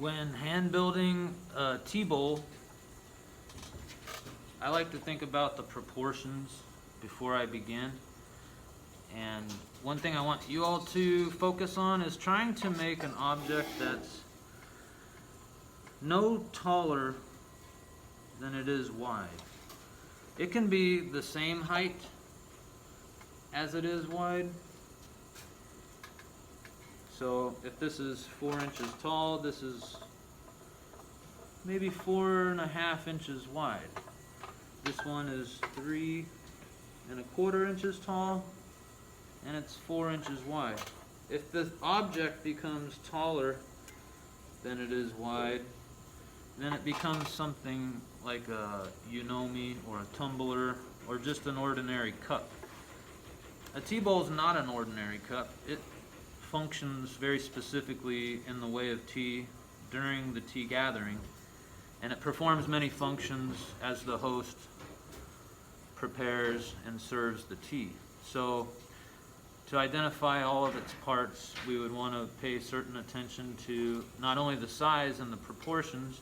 When hand building a tea bowl, I like to think about the proportions before I begin. And one thing I want you all to focus on is trying to make an object that's no taller than it is wide. It can be the same height as it is wide. So if this is 4 inches tall, this is maybe 4.5 inches wide. This one is 3.25 inches tall, and it's 4 inches wide. If the object becomes taller than it is wide, then it becomes something like a Yunomi or a tumbler or just an ordinary cup. A tea bowl is not an ordinary cup. It functions very specifically in the way of tea during the tea gathering, and it performs many functions as the host prepares and serves the tea. So to identify all of its parts, we would want to pay certain attention to not only the size and the proportions.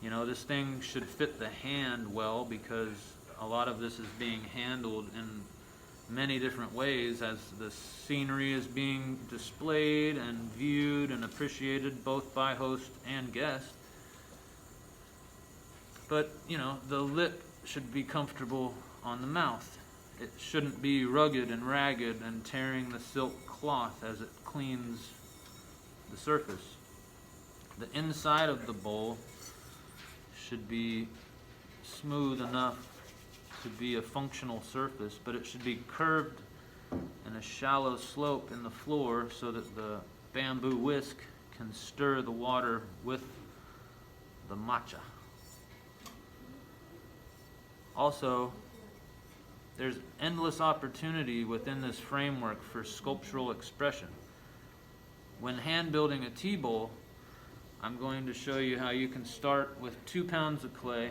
You know, this thing should fit the hand well, because a lot of this is being handled in many different ways as the scenery is being displayed and viewed and appreciated both by host and guest. But, you know, the lip should be comfortable on the mouth. It shouldn't be rugged and ragged and tearing the silk cloth as it cleans the surface. The inside of the bowl should be smooth enough to be a functional surface, but it should be curved in a shallow slope in the floor so that the bamboo whisk can stir the water with the matcha. Also, there's endless opportunity within this framework for sculptural expression. When hand building a tea bowl, I'm going to show you how you can start with 2 pounds of clay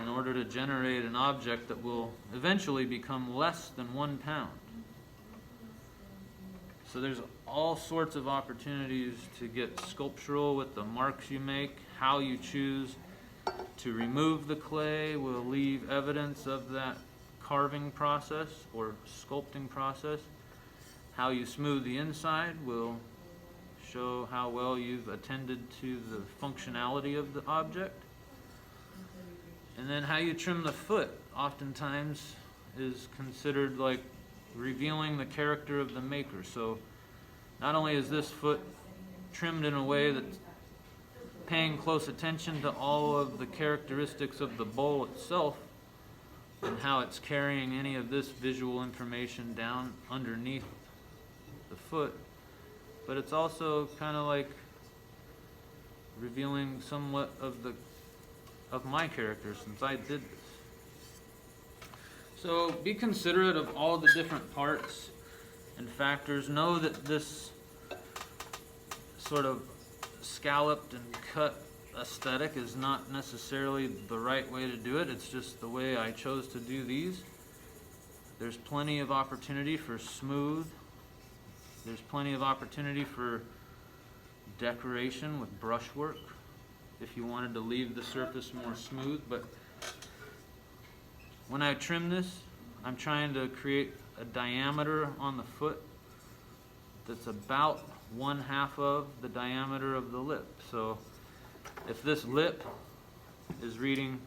in order to generate an object that will eventually become less than 1 pound. So there's all sorts of opportunities to get sculptural with the marks you make. How you choose to remove the clay will leave evidence of that carving process or sculpting process. How you smooth the inside will show how well you've attended to the functionality of the object. And then how you trim the foot oftentimes is considered like revealing the character of the maker. So not only is this foot trimmed in a way that's paying close attention to all of the characteristics of the bowl itself and how it's carrying any of this visual information down underneath the foot, but it's also kind of like revealing somewhat of my character, since I did this. So be considerate of all the different parts and factors. Know that this sort of scalloped and cut aesthetic is not necessarily the right way to do it. It's just the way I chose to do these. There's plenty of opportunity for smooth. There's plenty of opportunity for decoration with brushwork if you wanted to leave the surface more smooth. But when I trim this, I'm trying to create a diameter on the foot that's about 1/2 of the diameter of the lip. So if this lip is reading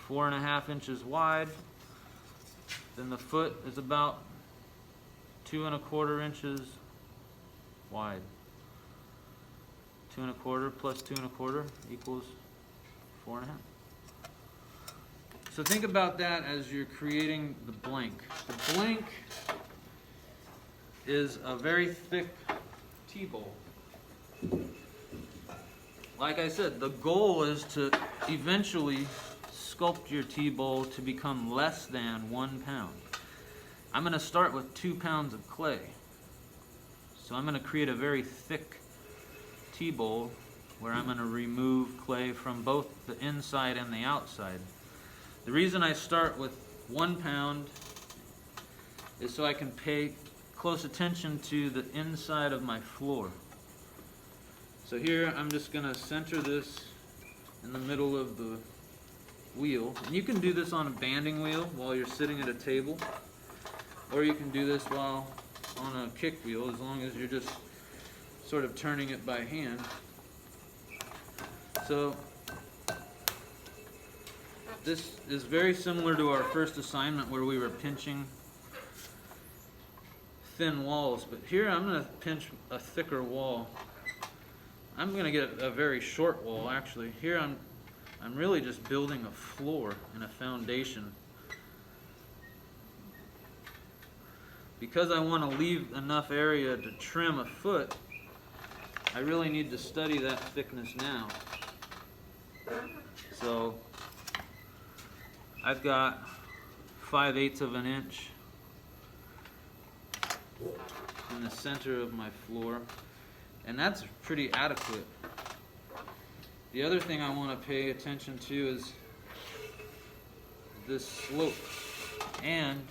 4.5 inches wide, then the foot is about 2.25 inches wide. 2.25 plus 2.25 equals 4.5. So think about that as you're creating the blank. The blank is a very thick tea bowl. Like I said, the goal is to eventually sculpt your tea bowl to become less than 1 pound. I'm going to start with 2 pounds of clay. So I'm going to create a very thick tea bowl where I'm going to remove clay from both the inside and the outside. The reason I start with 1 pound is so I can pay close attention to the inside of my floor. So here I'm just going to center this in the middle of the wheel. And you can do this on a banding wheel while you're sitting at a table, or you can do this while on a kick wheel, as long as you're just sort of turning it by hand. So this is very similar to our first assignment where we were pinching thin walls, but here I'm going to pinch a thicker wall. I'm going to get a very short wall actually. Here I'm really just building a floor and a foundation. Because I want to leave enough area to trim a foot, I really need to study that thickness now. So I've got 5/8 of an inch in the center of my floor, and that's pretty adequate. The other thing I want to pay attention to is this slope and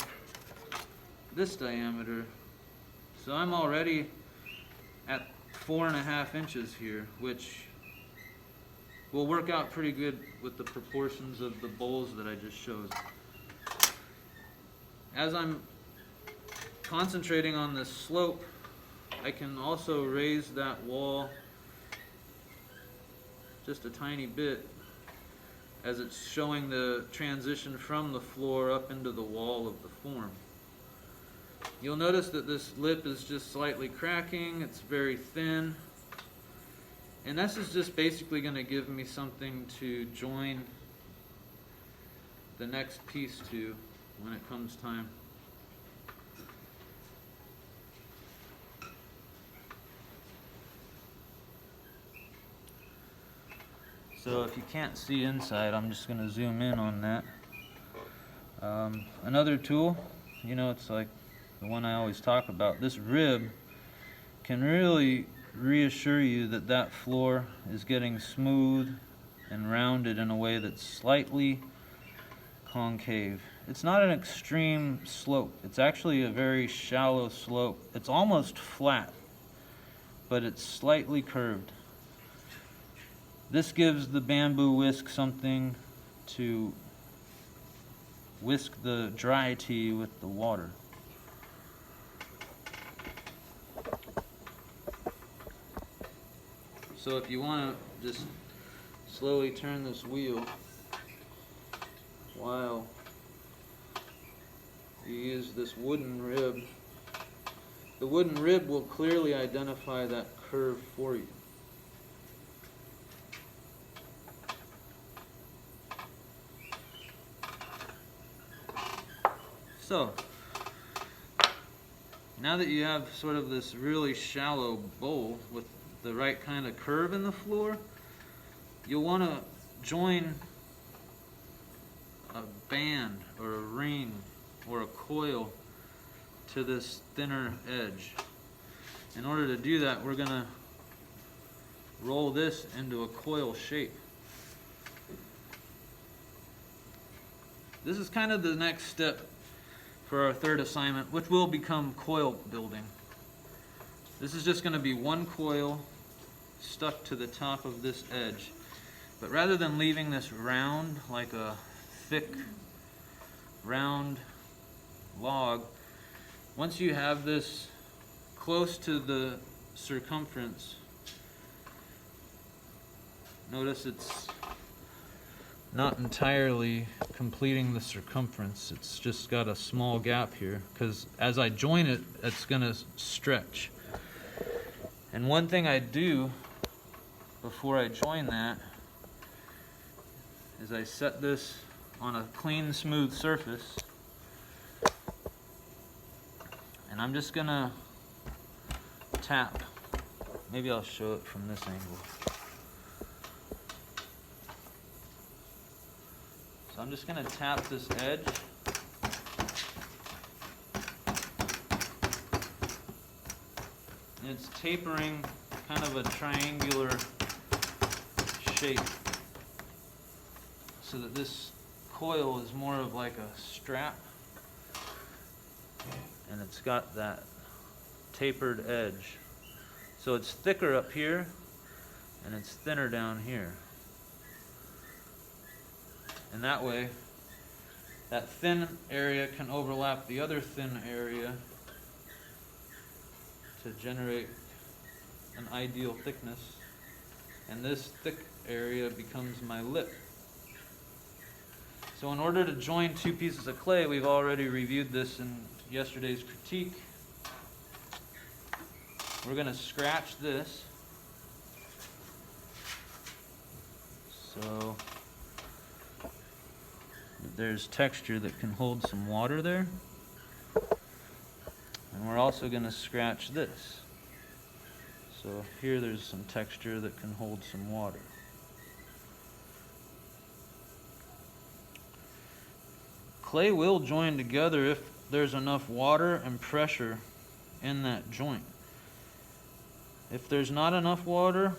this diameter. So I'm already at 4.5 inches here, which will work out pretty good with the proportions of the bowls that I just showed. As I'm concentrating on this slope, I can also raise that wall just a tiny bit as it's showing the transition from the floor up into the wall of the form. You'll notice that this lip is just slightly cracking, it's very thin, and this is just basically going to give me something to join the next piece to when it comes time. So if you can't see inside, I'm just going to zoom in on that. Another tool, you know, it's like the one I always talk about. This rib can really reassure you that that floor is getting smooth and rounded in a way that's slightly concave. It's not an extreme slope. It's actually a very shallow slope. It's almost flat, but it's slightly curved. This gives the bamboo whisk something to whisk the dry tea with the water. So if you want to just slowly turn this wheel while you use this wooden rib, the wooden rib will clearly identify that curve for you. So, now that you have sort of this really shallow bowl with the right kind of curve in the floor, you'll want to join a band or a ring or a coil to this thinner edge. In order to do that, we're going to roll this into a coil shape. This is kind of the next step for our third assignment, which will become coil building. This is just going to be one coil stuck to the top of this edge. But rather than leaving this round like a thick round log, once you have this close to the circumference, notice it's not entirely completing the circumference. It's just got a small gap here because as I join it, it's going to stretch. And one thing I do before I join that is I set this on a clean, smooth surface, and I'm just going to tap. Maybe I'll show it from this angle. So I'm just going to tap this edge. And it's tapering kind of a triangular shape so that this coil is more of like a strap, and it's got that tapered edge. So it's thicker up here, and it's thinner down here. And that way, that thin area can overlap the other thin area to generate an ideal thickness. And this thick area becomes my lip. So in order to join two pieces of clay, we've already reviewed this in yesterday's critique. We're going to scratch this. So there's texture that can hold some water there. And we're also going to scratch this. So here there's some texture that can hold some water. Clay will join together if there's enough water and pressure in that joint. If there's not enough water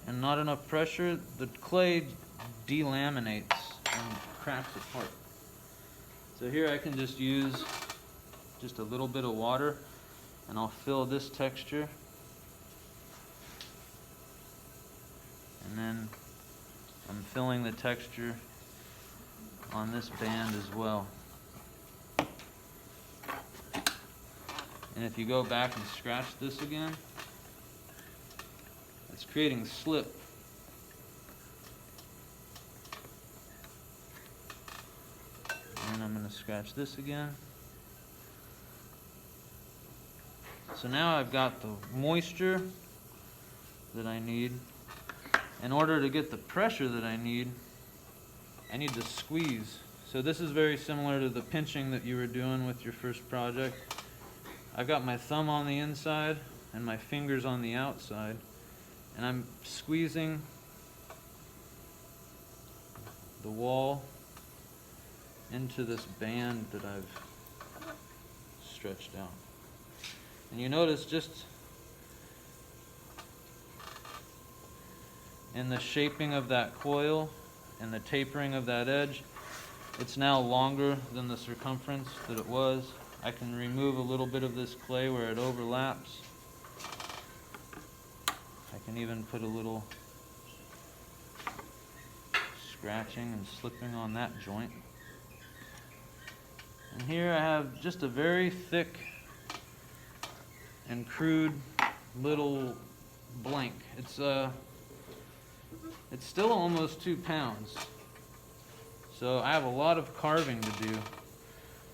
and not enough pressure, the clay delaminates and cracks apart. So here I can just use just a little bit of water and I'll fill this texture. And then I'm filling the texture on this band as well. And if you go back and scratch this again, it's creating slip. And I'm going to scratch this again. So now I've got the moisture that I need. In order to get the pressure that I need to squeeze. So this is very similar to the pinching that you were doing with your first project. I've got my thumb on the inside and my fingers on the outside, and I'm squeezing the wall into this band that I've stretched out. And you notice just in the shaping of that coil and the tapering of that edge, it's now longer than the circumference that it was. I can remove a little bit of this clay where it overlaps. I can even put a little scratching and slipping on that joint. And here I have just a very thick and crude little blank. It's still almost 2 pounds. So I have a lot of carving to do.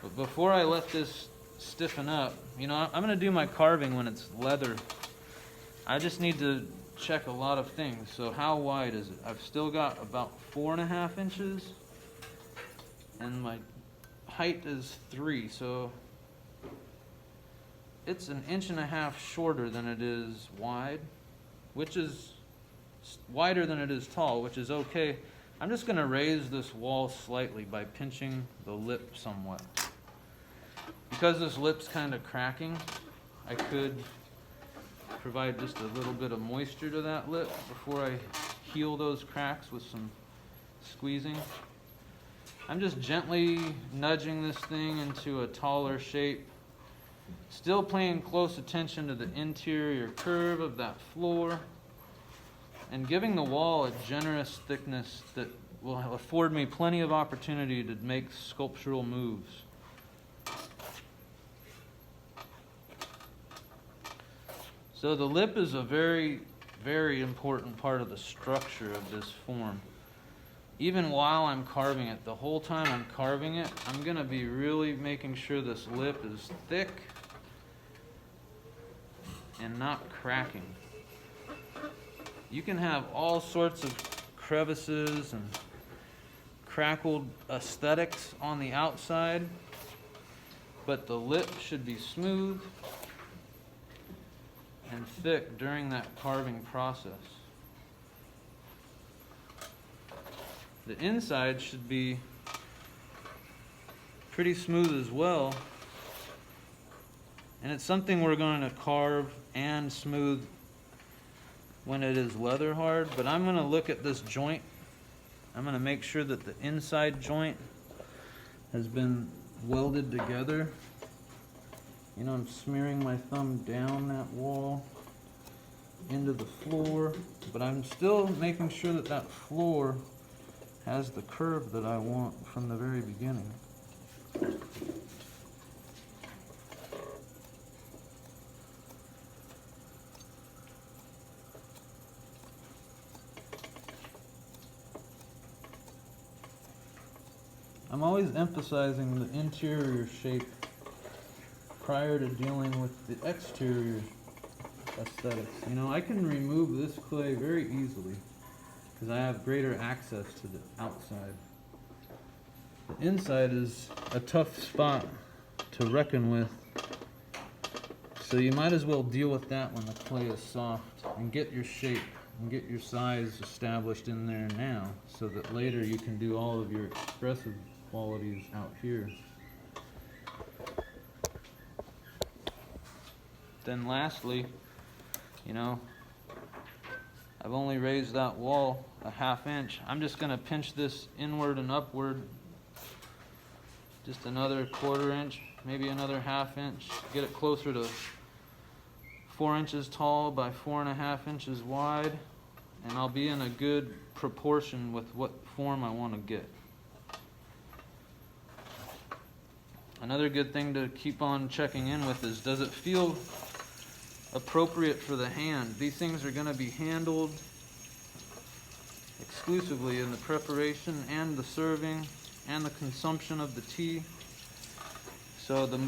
But before I let this stiffen up, I'm going to do my carving when it's leather. I just need to check a lot of things. So how wide is it? I've still got about 4.5 inches. And my height is 3. So it's 1.5 inches shorter than it is wide, which is wider than it is tall, which is okay. I'm just going to raise this wall slightly by pinching the lip somewhat. Because this lip's kind of cracking, I could provide just a little bit of moisture to that lip before I heal those cracks with some squeezing. I'm just gently nudging this thing into a taller shape, still paying close attention to the interior curve of that floor, and giving the wall a generous thickness that will afford me plenty of opportunity to make sculptural moves. So the lip is a very, very important part of the structure of this form. Even while I'm carving it, the whole time I'm carving it, I'm going to be really making sure this lip is thick and not cracking. You can have all sorts of crevices and crackled aesthetics on the outside, but the lip should be smooth and thick during that carving process. The inside should be pretty smooth as well, and it's something we're going to carve and smooth when it is leather hard. But I'm going to look at this joint. I'm going to make sure that the inside joint has been welded together. I'm smearing my thumb down that wall into the floor, but but I'm still making sure that that floor has the curve that I want from the very beginning. I'm always emphasizing the interior shape prior to dealing with the exterior aesthetics. You know, I can remove this clay very easily because I have greater access to the outside. The inside is a tough spot to reckon with, so you might as well deal with that when the clay is soft and get your shape and get your size established in there now, so that later you can do all of your expressive qualities out here. Then lastly, you know, I've only raised that wall a ½ inch. I'm just going to pinch this inward and upward just another ¼ inch, maybe another ½ inch, get it closer to 4 inches tall by 4½ inches wide, and I'll be in a good proportion with what form I want to get. Another good thing to keep on checking in with is, does it feel appropriate for the hand? These things are going to be handled exclusively in the preparation and the serving and the consumption of the tea. So the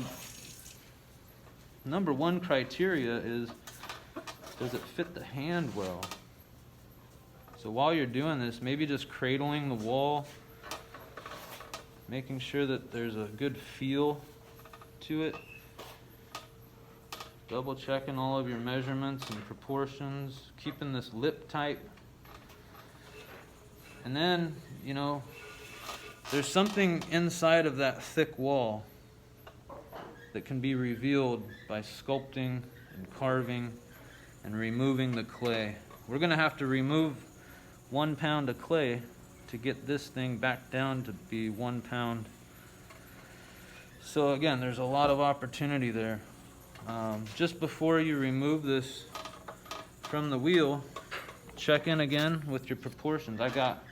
number one criteria is, does it fit the hand well? So while you're doing this, maybe just cradling the wall, making sure that there's a good feel to it, double checking all of your measurements and proportions, keeping this lip tight. And then, you know, there's something inside of that thick wall that can be revealed by sculpting and carving and removing the clay. We're going to have to remove 1 pound of clay to get this thing back down to be 1 pound. So again, there's a lot of opportunity there. Just before you remove this from the wheel, check in again with your proportions. I got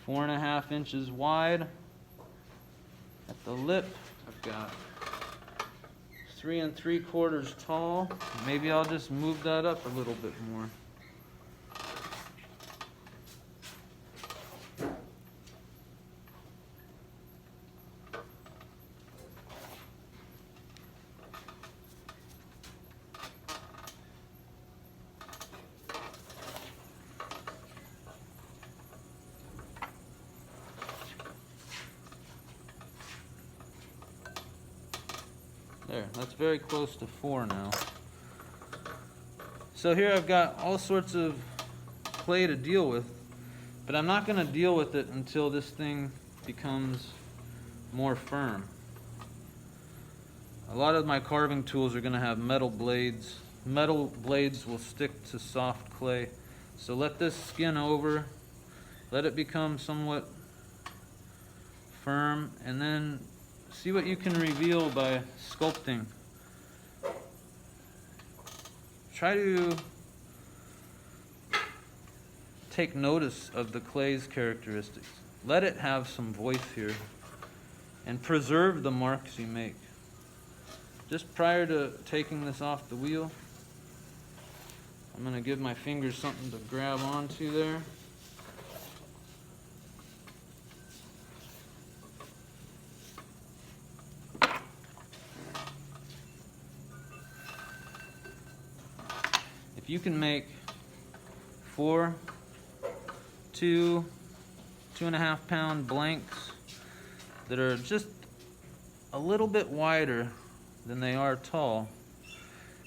4½ inches wide at the lip. I've got 3 3/4 tall. Maybe I'll just move that up a little bit more. There, that's very close to 4 now. So here I've got all sorts of clay to deal with, but I'm not going to deal with it until this thing becomes more firm. A lot of my carving tools are going to have metal blades. Metal blades will stick to soft clay. So let this skin over, let it become somewhat firm, and then see what you can reveal by sculpting. Try to take notice of the clay's characteristics. Let it have some voice here, and preserve the marks you make. Just prior to taking this off the wheel, I'm going to give my fingers something to grab onto there. If you can make 4 2.5 pound blanks that are just a little bit wider than they are tall,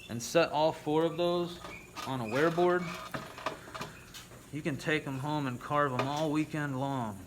and set all 4 of those on a wear board, you can take them home and carve them all weekend long.